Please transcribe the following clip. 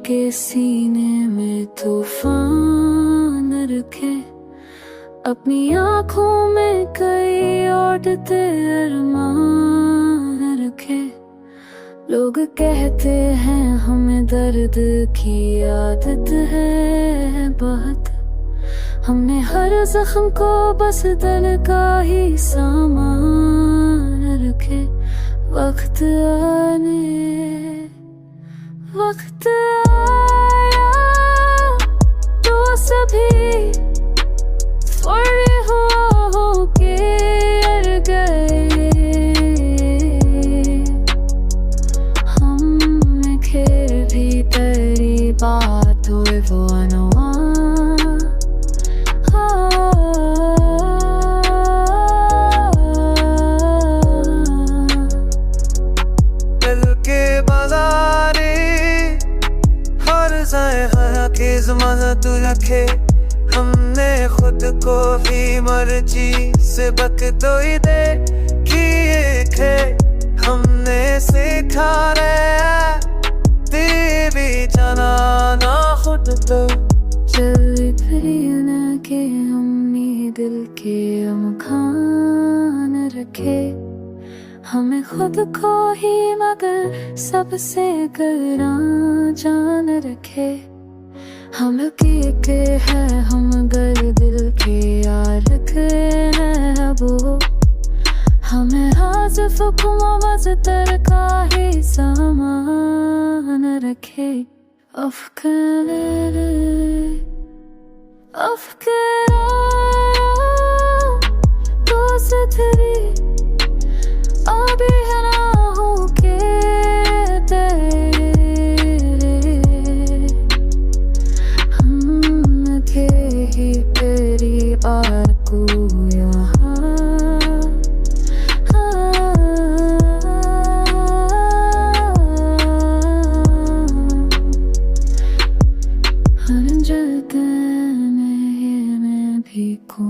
के सीने में तूफान रखे, अपनी आँखों में कई उड़ते अरमान रखे। लोग कहते हैं हमें दर्द की आदत है बहुत, हमने हर जख्म को बस दिल का ही सामान रखे। वक्त आया तो सभी थोड़े हो के अड़ गए, हम फिर भी तेरी बात हुए वो अनवा। तू रखे, हमने खुद को भी मर्जी से बकदोई दे किए, हमने सीखा रे तेरी जनाना खुद तो। चल फिरी न के हमने दिल के अमखान रखे, हमें खुद को ही मगर सबसे गरा जान रखे। हम के हैं हम गर दिल के यार हैं वो, हमें हाज़िफ़ कुमावज़ तर का ही सामान रखे। अफ़कर तो सथरी अभी है ना हो के तेरी आरज़ू यहाँ। हर जगह मैं भी को